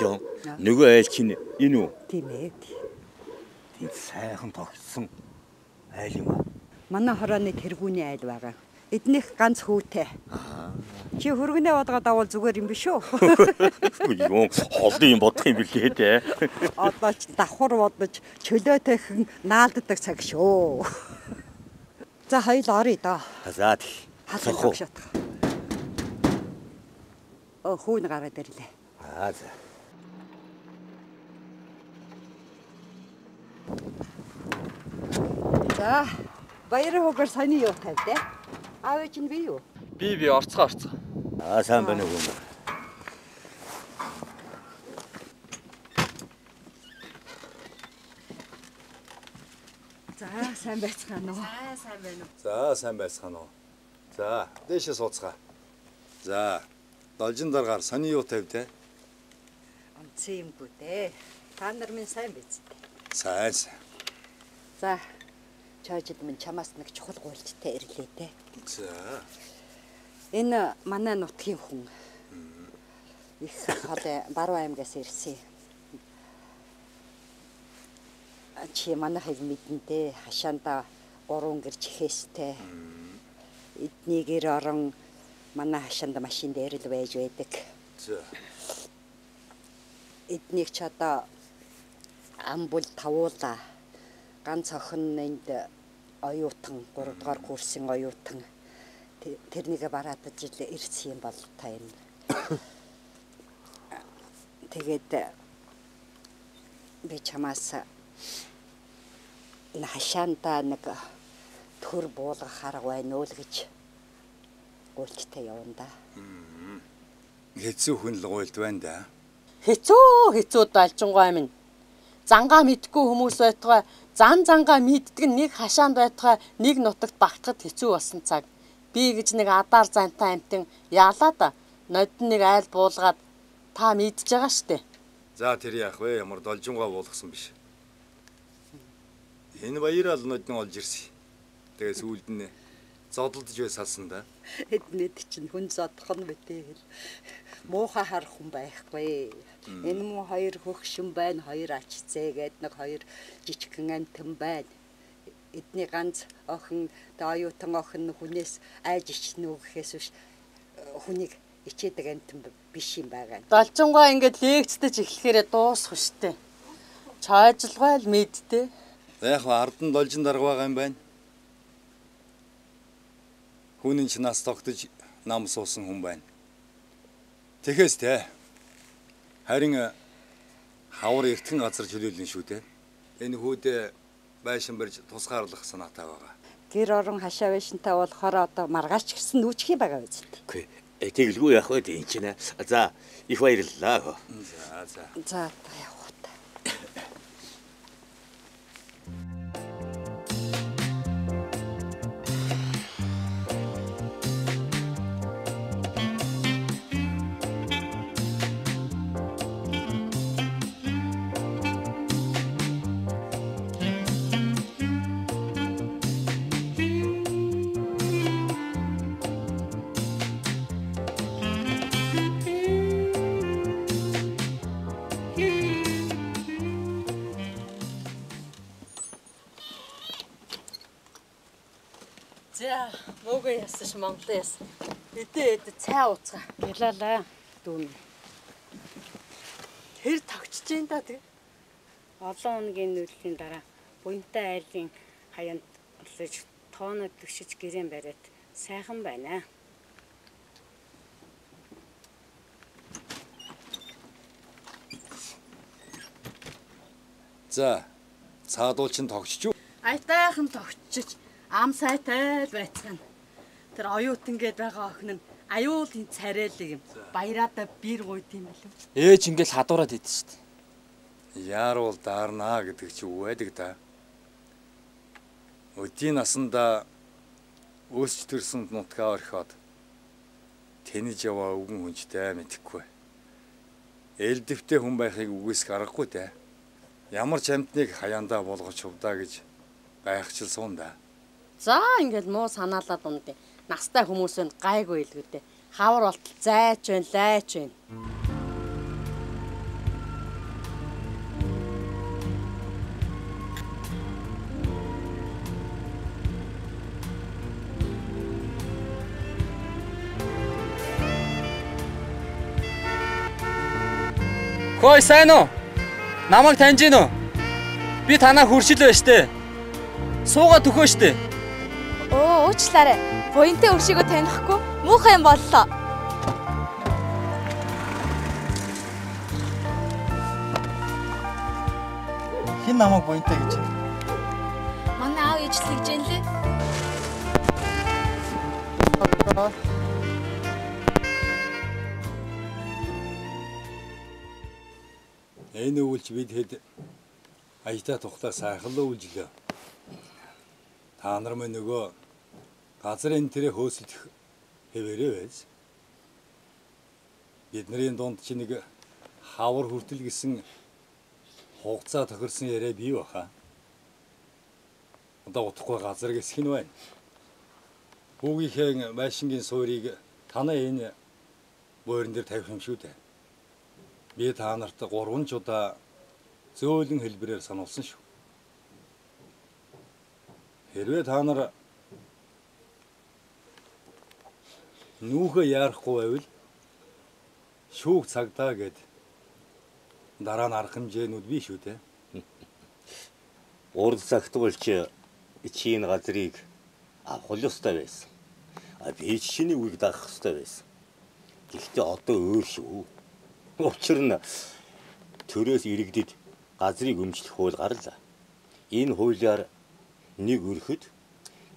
Ожоо. Нөгөө айл чинь энэ үү? Тийм ээ. Тийм сайхан тогтсон айл юм аа. Манай хорооны тэргүүний айл байгаа. Эднийх ганц хүүтэй. Чи хөргөнөө бодгоо давал зүгээр юм биш үү? Юу холдсон юм бодох юм билээ дээ. Одоо ч давхар бодож чөлөөтэйхэн наалддаг цаг шүү. За хоёул орё доо. За тий. Хасах шатах. Хүүн гараад ирлээ. За. За, баярын хөгөр сони юу тавьдээ? Аав чинь би юу? Би орцгоо. Сайн байна уу? За, сайн байцгаана уу? Сайн байна уу? За, сайн байцгаана уу. За, дэше сууцгаа. За, должин даргаар сони юу тавьдээ? Онцгой юмгүй дээ. Та нар минь сайн биз дээ. Сайн. За, чойжид минь чамаас нэг чухал гуйлттай ирлээ дээ. За. Энэ манай нутгийн хүн. Их хол Баруун аймгаас ирсэн. Чи манайхыг мэднэ. Хашаанда 3 гэр чихээстэй. Эднийгээр орон манай хашаанда машин дээр л байж байдаг. За. Эднийг ч одоо амбул тавуула ганц охин энд оюутан 3 дугаар курсын оюутан тэрнийг бараадаж ирсэн юм бол та юм. Тэгээд би чамаас хашаанда нэг төр буулгах арга байна уу л гэж гуйлттай явна да. Хэцүү хүн л гуйлд байна да. Хэцүү далжингой минь. Зангаа мэдгүй хүмүүс байтугай зангаа мэддэг нэг хашаанд байтугай нэг нутагт багтахад хэцүү болсон цаг. Би гэж нэг адаар зантай амтэн яалаад нодон нэг айл буулгаад та мэдж байгаа штэ. За тэр яах вэ? Ямар должингоо буулгасан биш. Энэ баярал нодон олж ирсэн. Тэгээс үлд нь зодолдож байсалсан да. Эднэд чинь хүн зодох нь битээ. Муухай харах хүн байхгүй. Энэ муу хоёр хөгшин байна, хоёр ачцээ гээд нэг хоёр жижигхэн амтан байна. Эдний ганц охин, оюутан охин хүнээс айж ичнүү гэхээс биш хүнийг ичээдэг амтан биш юм байгаа. Далжингой ингээд лекцдэж эхлэхээрээ дуусах штэ. Чойжлгой л мэдтэй. Яг ардан должин дарга байгаа юм байна. Хүнийн ч нас тогтож нам суусан хүн байна. Тэгэхээс те харин хавар эртхэн газар чөлөөлнө шүү те. Энэ хүүдээ байшин барьж тусгаарлах санаатай байгаа. Гэр орон хашаа байшинтай болохоор одоо маргааш гисэн нүүчих юм байгаа биз дээ. Үгүй. Тэгэлгүй яах вэ энэ чинь. За, их баярлалаа. За. За, одоо явах та. За, мөөгөө яасан ш Монголын яасан. Эдээ цай ууцгаа. Ялалаа дүүн. Тэр тогтж जैन да тэг. Олон өдрийн нүүллийн дараа буянтай айлын хаяанд олж тоонод төгшиж гэрэн бариад сайхан байна. За, цаадуул чинь тогтчих юу? Айтайхан тогтчих. Ам сайтай л байцгаана. Тэр оюутан гээд байгаа охин нь аюулын царайлаг юм. Баяраа бир гойд юм болов. Ээж ингээл хадуураад идэв шүү дээ. Яаруул даарнаа гэдэг чи юу байдаг да? Өдийн насанда өсч төрсөн нутгаа орхиод тэнэж яваа өвгөн хүнчтэй мэдэхгүй. Элдэвтэй хүн байхыг үгүйсэх аргагүй да. Ямар ч амьтныг хаяандаа болгож хувдаа гэж гайхчихсан да. За ингээл муу санаалаад ундын. Настай хүмүүс нь гайгүй илгүүдээ. Хавар болтол зайч байна, лайч байна. Гой сайн уу? Намайг таньж гин үү? Би танаа хуршил байна штэ. Сууга төхөө штэ. Оо, уучлаарай. Буянтай өршигөө танихгүй муухай юм боллоо. Хин намайг буянтай гэж байна? Манай аав ижил гэж юм лээ. Энэ өвлж бид хэд аятаа тухтаа сайхан л өвлжлөө. Та нар мөн нөгөө газар энэ тэрэ хөөсөлдөх хэвээрээ байж. Бидний дунд чи нэг хавар хүртэл гэсэн хугацаа тохирсон яриа бий баха. Одоо утгагүй газар гэсэх нь байна. Хүүгийнхээ машингийн суурийг танаа энэ буурин дээр тавих юм шүү дээ. Би та нарт 3 удаа зөөлөн хэлбэрээр сануулсан шүү. Хэрвээ та нар нүүхэ яарахгүй байвал шүүх цагдаа гэд дараа нь арга хэмжээнүүд бий шүү дээ. Урд цагтгуулч чи энэ газрыг авах ёстой байсан. Би чиний үгийг дагах ёстой байсан. Гэхдээ одоо өөр шүү. Учир нь төрөөс иргэдэд газрыг өмчлөх хууль гарлаа. Энэ хуулиар нэг өрхөд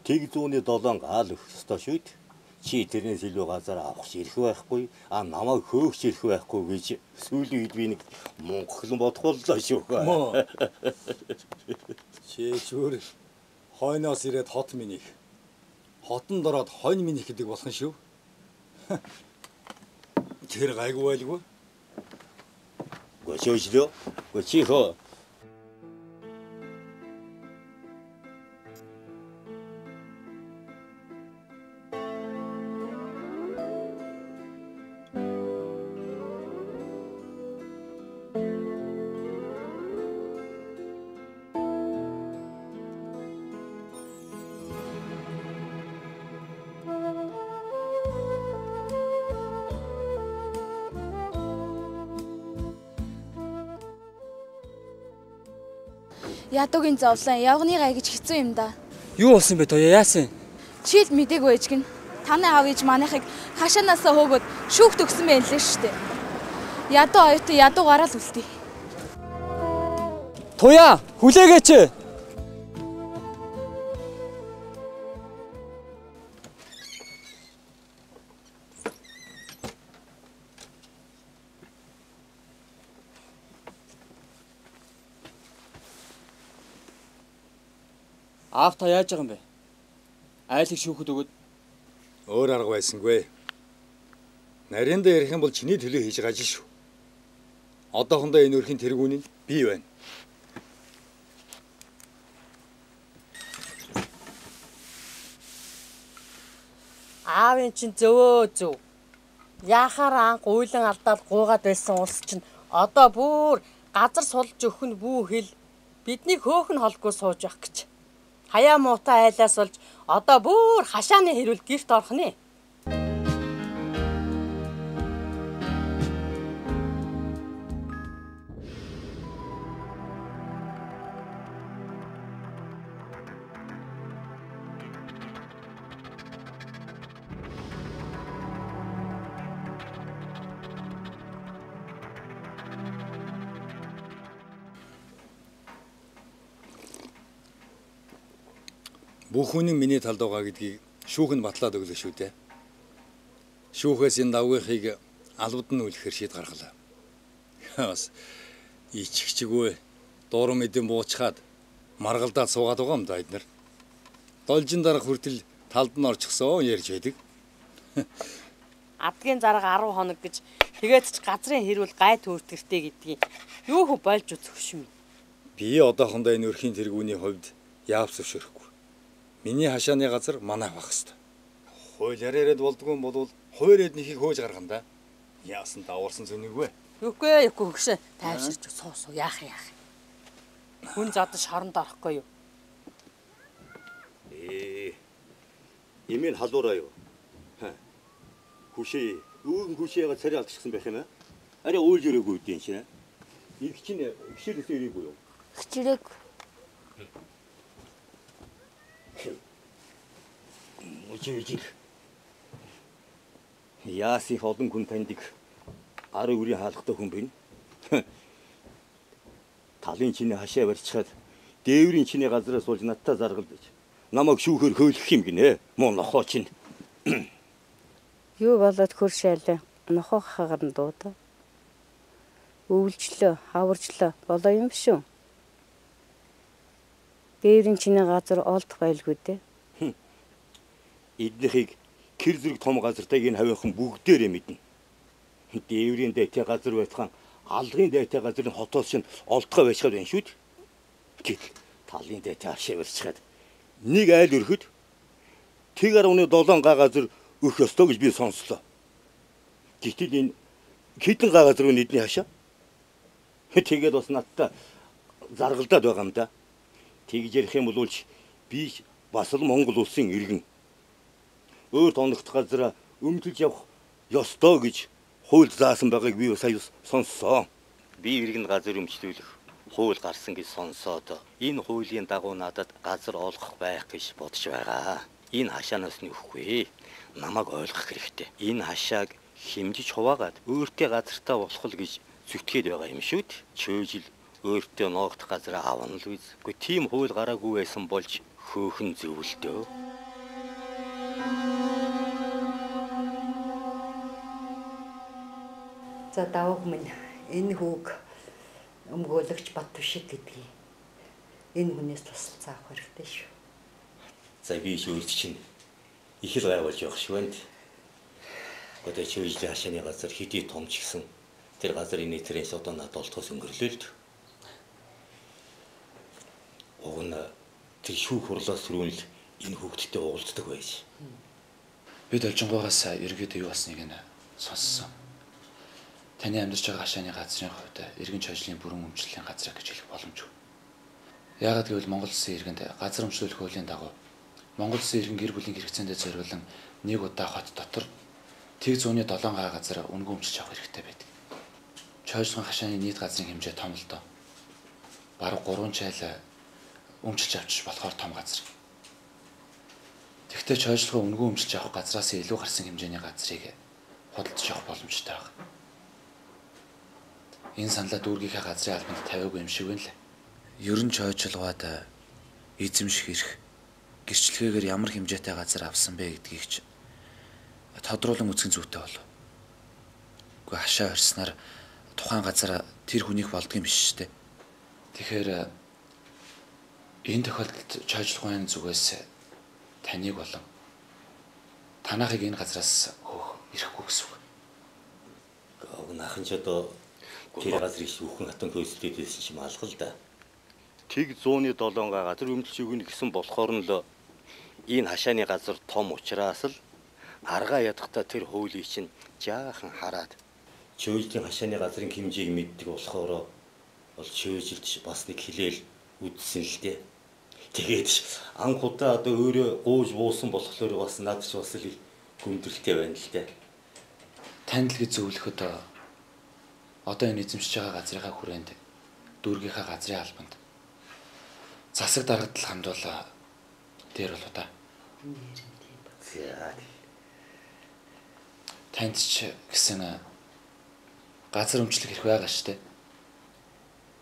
тэг 107 гаал өгөх ёстой шүү дээ. Чи тэрнээс илүү газар авах ирэх байхгүй, намайг хөөгч ирэх байхгүй гэж сүүлийн үед би нэг мунхлан бодох боллоо шүү. Чи чүр хойноос ирээд хот минийх. Хотонд ороод хонь минийх гэдэг болох нь шүү. Тэр гайгүй байлгүй. Гочөөжлөө. Гочихо. Ядуугийн зовлон явганы гай гэж хэцүү юм да. Юу болсон бэ тоё яасан? Чийл мдэггүй ээж гин. Танай аав ээж манайхыг хашаанаасаа хөөгөөд шүүхт өгсөн байх лээ штэ. Ядуу оюутан ядуугаараа л үлдээ. Туяа хүлээгээч. Аав та яаж байгаа юм бэ? Айлыг шүүхэд өгöd. Өөр арга байсангүй. Нарийнда ярих юм бол чиний төлөө хийж байгаа шүү. Одоохондоо энэ өрхийн тэргүүний би байна. Аавын чинь зөвөө зөв. Яхаар анх уйлан алдаад гуугаад байсан улс чинь одоо бүр газар сулж өгөх нь бүү хэл бидний хөөх нь холгүй сууж байх гэж. Хаяа муутай айлаас болж одоо бүр хашааны хэрүүл гэрт орох нэ. Бүх хүний миний талд байгаа гэдгийг шүүх нь батлаад өглөө шүү дээ. Шүүхээс энэ давгыхыг албад нь үлэхээр шийд гаргалаа. Бас ичгчгүй дурам эдэн буучхаад маргалдаад суугаад байгаа юм да эднэр. Должин дарга хүртэл талд нь орчихсон ярьж байдаг. Адгийн зарга 10 хоног гэж тэгээд ч газрын хэрүүл гай төөртгөртэй гэдгийг юу хөө болж үзэх юм. Би одоохондоо энэ өрхийн тэргүүний хувьд яавс зөвшөөрөхгүй. Миний хашааны газар манайх байх хэвээр. Хуулиар яриад болдгүй юм бол хуваар эднийхийг хөөж гаргана да. Яасан даварсан зүнийгүй. Үгүй хөшөө тайвширч суусуу яах. Хүн задаж шоронд орохгүй юу? Имэн халуураа юу? Хүшээ, юуг хүшээгээ царай алдчихсан байх юм аа? Арай уйлж өрөөгүй үдэн шинэ. Их чинь хичээлээс ирээгүй юу? Хичээг Үжиж. Яаси олон хүн таньдаг 10 үрийн хаалгатай хүн байна. Талын чиний хашаа барьчихад дээврийн чиний газраас суулж надтай заргалдаж намайг шүүхээр хөөлөх юм гинэ. Муу нохоо чинь. юу болоод хөршээлээ нохоо хагарн дуудаа. Өвлжлөө, хаваржлоо болоо юм шүү. Дээврийн чиний газар олдох байлгүй дээ. Эднийхийг кэр зэрэг том газартайг энэ хавийнхан бүгдээрээ мэднэ. Дээврийн дайтай газар байтхан алгын дайтай газрын хотоос чинь олдгоо байшгаад байна шүү дээ. Гэтэл талын дайтай хашаа барьчихад нэг айл өрхөд тэг 17 га газар өөх ёстой гэж би сонслоо. Гэтэл энэ хэдэн га газар вэ эдний хашаа? Тэгээд бас надтай заргалдаад байгаа юм да. Тэгж ярих юм бол би бас л Монгол улсын иргэн. Өөр тоногт газар өмтөлж явах ёстой гэж хууль заасан байгааг би сая сонссоо. Би иргэн газар өмчлүүлэх хууль гарсан гэж сонсоод энэ хуулийн дагуу надад газар олгох байх гэж бодож байгаа. Энэ хашаанаас нөхөхгүй. Намайг ойлгох хэрэгтэй. Энэ хашааг хэмжиж хуваагаад өөртөө газартаа болох л гэж зүтгээд байгаа юм шүү дээ. Чөөжил өөртөө ноогдох газар авна л үз. Гэхдээ тийм хууль гараагүй байсан болж хөөхөн зөвлөдөө. За даваг минь энэ хүүг өмгөөлөгч Баттүшиг гэдгийг энэ хүнээс тусалцаа авах хэрэгтэй шүү. За би шүүлт чинь их л гайвуулж явах шүү байна. Одоо чөөжлийн хашааны газар хэдий том ч гэсэн тэр газрын нийтрээс одоо надад олдохоос өнгөрлөө л. Уг нь тэр шүүх хурлаас түрүүн л энэ хүүхдтэй уулздаг байж. Бид олжингоогоос ерөөдөө юу болсныг нь сонссон. Таны амьдарч байгаа хашааны газрын хувьд иргэн чойжлын бүрэн өмчлөлийн газар гэж хэлэх боломжгүй. Яагаад гэвэл Монгол Улсын иргэнд газар өмчлөх хуулийн дагуу Монгол Улсын иргэн гэр бүлийн хэрэгцээндээ зориулан нэг удаа хот дотор тэг 107 га газар үнгүй өмчилж авах хэрэгтэй байдаг. Чойжлын хашааны нийт газрын хэмжээ том л доо. Бараг 3 жайл өмчилж авчиж болохоор том газар. Тэгвэл чойжлогоо үнгүй өмчилж авах газраас илүү гарсан хэмжээний газрыг худалдаж авах боломжтой байна. Энэ саналаа дүүргийнхээ газрын албанд тавиагүй юм шиг байна лээ. Ер нь чойжлогоод эзэмших эрх гэрчлэгээр ямар хэмжээтэй газар авсан бэ гэдгийг ч тодруулан үзэх зүйтэй болов. Гэхдээ хашаа орсноор тухайн газар тэр хүнийг болдго юм биш шүү дээ. Тэгэхээр энэ тохиолдолд чойжлогын зүгээс таныг болон танахыг энэ газраас хөөх ирэхгүй гэсэн үг. Наахан ч одоо тэр газрыг шүүхэн хатан хөөсөлтөөдөөс юм алга л да. Тэг 107 га газар өмчлөж өгнө гэсэн болохоор нь л энэ хашааны газар том учраас л аргаа ядахтаа тэр хуулийг чинь жаахан хараад чөөжлийн хашааны газрын хэмжээг мэддэг болохоор бол чөөжилж бас нэг хилээл үдсэн л дээ. Тэгээд анх удаа одоо өөрөө гууж буусан болохоор бас надад ч бас л гүндрэлтэй байна л дээ. Танд л гэж зөвлөхөд одоо энэ эзэмшиж байгаа газрынхаа хүрээнд дүүргийнхаа газрын албанд засаг даргадал хандвал дээр болоо та. Танд ч гэсэн газар өмчлөх хэрэг байгаа шүү дээ.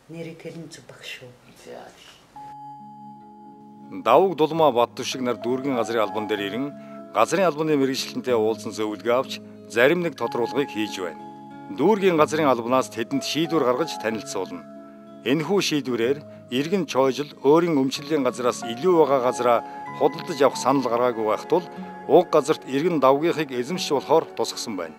Нэрийг тэрэн зүг баг шүү. Давг Дулмаа Баттүшиг нар дүүргийн газрын албан дээр ирэн газрын албаны мэргэжилтэнтэй уулзсан зөвлөгөө авч зарим нэг тодруулгыг хийж байна. Дүүргийн газрын албанаас тэдэнд шийдвэр гаргаж танилцуулна. Энэхүү шийдвэрээр иргэн чойжл өөрийн өмчлөлийн газраас илүү байгаа газараа худалдаж авах санал гаргаагүй байх тул уг газарт иргэн давгийнхыг эзэмшиж болохоор тусгасан байна.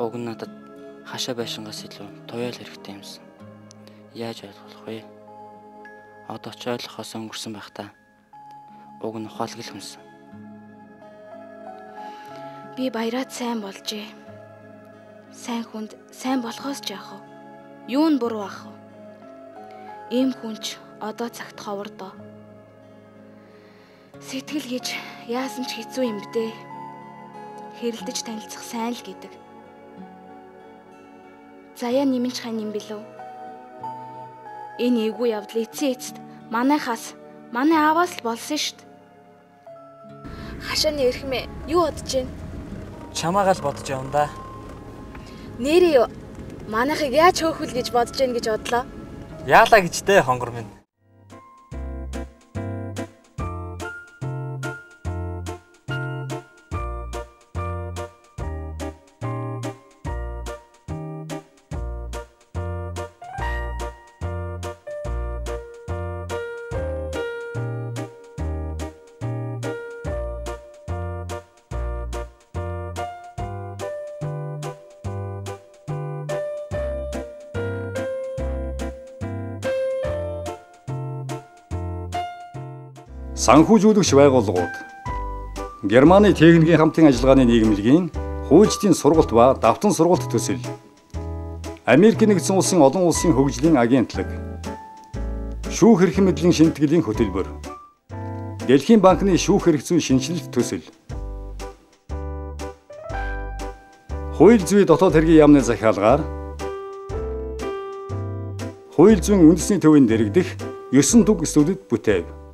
Уг нь надад хашаа байшингаас илүү туяал хэрэгтэй юмсан. Яаж ойлгох вэ? Одоо ч ойлгохоос өнгөрсөн байх та. Уг нь ухаалгал юмсан. Би баяраад сайн болжээ. Сайн хүнд сайн болохоос ч яах вэ? Юу нь буруу ах вэ? Ийм хүнч одоо цагт ховор доо. Сэтгэл гэж яасан ч хэцүү юм бэ. Хэрэлдэж танилцах сайн л гэдэг. Заяа нэмэнч хань юм билүү? Энэ эвгүй явдал эцэст манай ааваас л болсон шүү дээ. Хашааны эрхмээ юу бодож байна? Чамаагаа л бодож явна да. Нэрээ юу? Манайхыг яаж хөөхөл гэж бодож байна гэж бодлоо. Яалаа гэжтэй хонгор минь. Санхүүжүүлэгч байгууллагууд Германы техникийн хамтын ажиллагааны нийгэмлэгийн хуучин сургалт ба давтан сургалт төсөл Америк нэгдсэн улсын олон улсын хөгжлийн агентлаг шүүх эрх мэдлийн шинтгэлийн хөтөлбөр Дэлхийн банкны шүүх эрх зүйн шинжилэлт төсөл Хууль зүйн дотоод хэргийн яамны захиалгаар хууль зүйн үндэсний төвийн дэргэдэх 9 төг студид бүтээв.